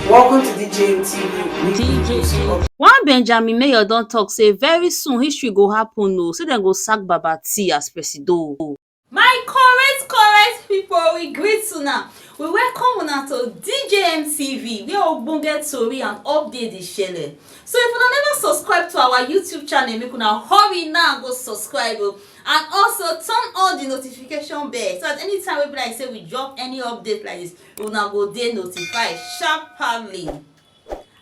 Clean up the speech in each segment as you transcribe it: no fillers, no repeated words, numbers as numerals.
Welcome to DJ. One Benjamin Mayor don talk say very soon history go happen o, say dem go sack Babati as Presido. My correct people, we greet una. We welcome una to DJMTV, where ogbonge tori and update dey shele. So if una never subscribe to our YouTube channel, make una hurry now go subscribe o, and also turn on the notification bell so that anytime we be like say we drop any update like this, una go dey notified sharply.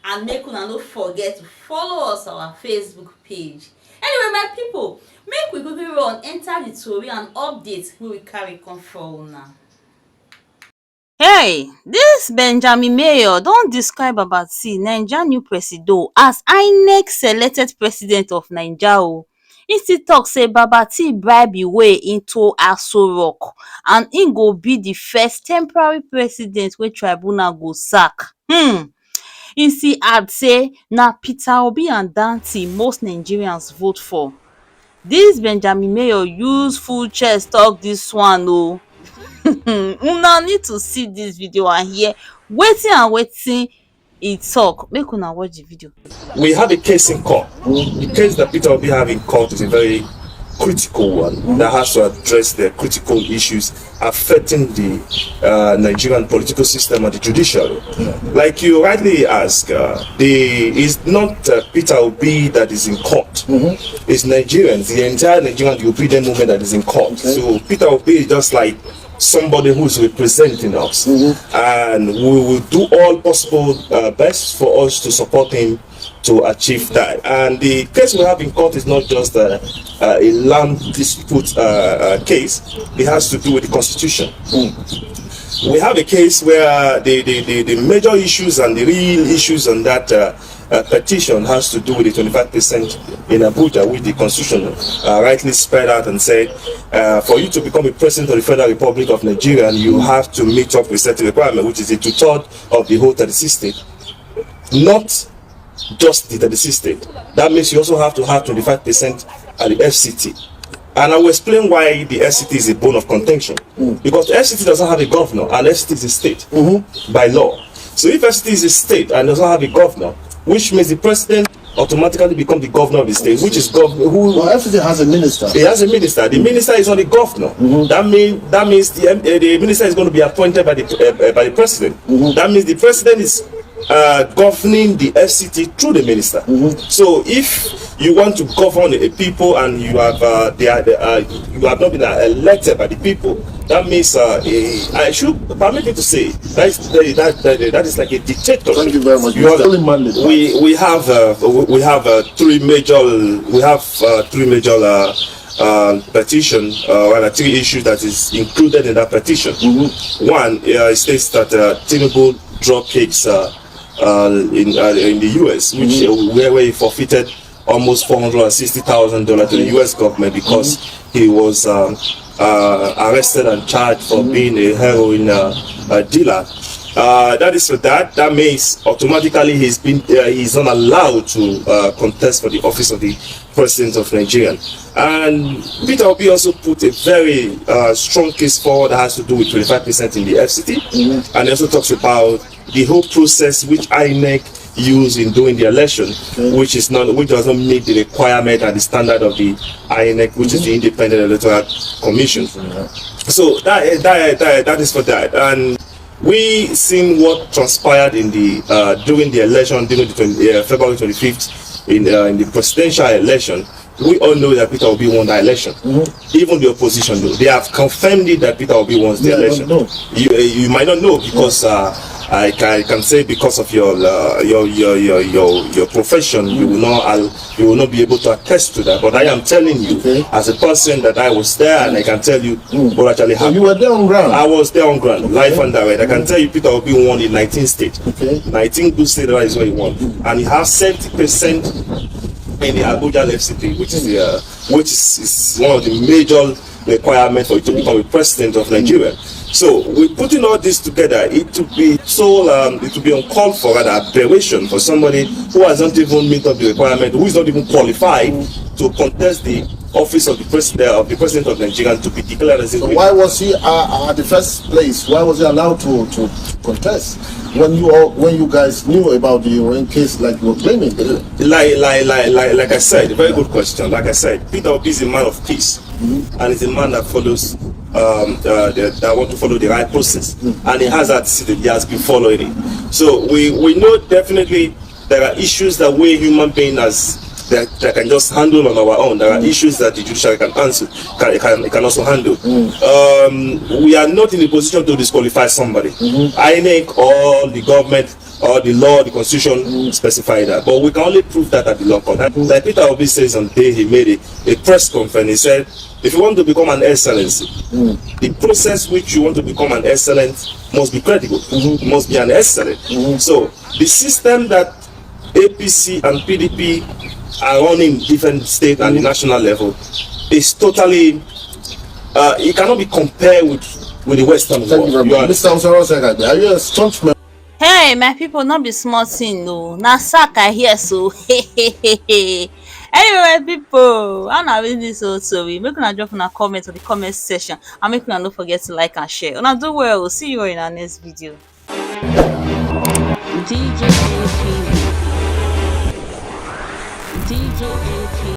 And make una no forget to follow us on our Facebook page. Anyway, my people, make we quickly run enter the tori and update wey we carry come for una. Hey, dis Benjamin Mayor don describe Babati, Naija new Presido, as INEC selected president of Naija o. Im still tok say Babati bribe im way into Aso Rock and im go be di first temporary president wey tribunal go sack. Im still add say na Peter Obi and Danty most Nigerians vote for. Dis Benjamin Mayor use full chest talk dis one o. Una need to see dis video and hear wetin e talk. Make una watch the video. We have a case in court. The case that Peter Obi have in court is a very critical one that has to address the critical issues affecting the Nigerian political system and the judiciary. Like you rightly ask, it's not Peter Obi that is in court. It's Nigerians, the entire Nigerian European movement that is in court. So Peter Obi is just like somebody who is representing us, and we will do all possible best for us to support him to achieve that. And the case we have in court is not just a land dispute case. It has to do with the constitution. We have a case where the major issues and the real issues on that petition has to do with the 25% in Abuja, which the constitution rightly spread out and said for you to become a president of the Federal Republic of Nigeria, you have to meet up with certain requirement, which is the 2/3 of the whole 36 state, not just the 36 state. That means you also have to have 25% at the FCT. And I will explain why the FCT is a bone of contention. Because the FCT doesn't have a governor, and FCT is a state by law. So if FCT is a state and doesn't have a governor, which means the president automatically become the governor of the state, which is governor who. Well, FCT has a minister. He has a minister. The minister is not the governor. That means the minister is going to be appointed by the president. That means the president is governing the FCT through the minister. So if you want to govern a people and you have you have not been elected by the people, that means I should permit me to say that is like a dictatorship. Thank you very much. We have three major petition, rather three issues that is included in that petition. One, it states that Tinubu drug cakes in the US, which where he forfeited almost $460,000 to the US government because he was arrested and charged for being a heroin dealer. That is for that. That means automatically he's not allowed to contest for the office of the president of Nigeria. And Peter Obi also put a very strong case forward that has to do with 25% in the FCT, and he also talks about the whole process which INEC use in doing the election, which does not meet the requirement and the standard of the INEC, which is the Independent Electoral Commission. So that is for that. And we seen what transpired in the during the election, during the February 25th in the presidential election. We all know that Peter Obi won the election. Even the opposition know. They have confirmed it that Peter Obi won the election. You might not know because I can say because of your profession, you will not be able to attest to that. But I am telling you, as a person that I was there, and I can tell you what actually happened. You were there on ground. I was there on ground, live and direct. I can tell you, Peter Obi won in 19 states. 19 good states, that is what he won, and he has 70% in the Abuja FCT, which is one of the major requirements for you to become a president of Nigeria. So we're putting all this together. It would be uncalled for, rather aberration for somebody who has not even met up the requirement, who is not even qualified to contest the office of the president of Nigeria to be declared as a winner. Why was he at the first place? Why was he allowed to contest when you guys knew about the Iran case, like you were claiming? Like I said, a very good question. Like I said, Peter Obi is a man of peace, and is a man that follows that want to follow the right process, and he has that attitude. He has been following it. So we know definitely there are issues that we human beings that can just handle on our own. There are issues that the judiciary can answer, can also handle. We are not in a position to disqualify somebody. INEC or the government or the law, the constitution specify that, but we can only prove that at the law court. Like Peter Obi says on the day he made a press conference, he said, if you want to become an excellency, the process which you want to become an excellent must be credible, must be an excellent. So the system that APC and PDP are running different state and the national level is totally it cannot be compared with the Western world. Thank you very much. Mr. Osoro, are you a staunch member? Hey, my people, not be small thing, no. Na sack I hear so. Anyway, my people, how na read this whole story? Make una drop una comment on the comment section, and make una no forget to like and share. Una do well. See you in our next video. DJ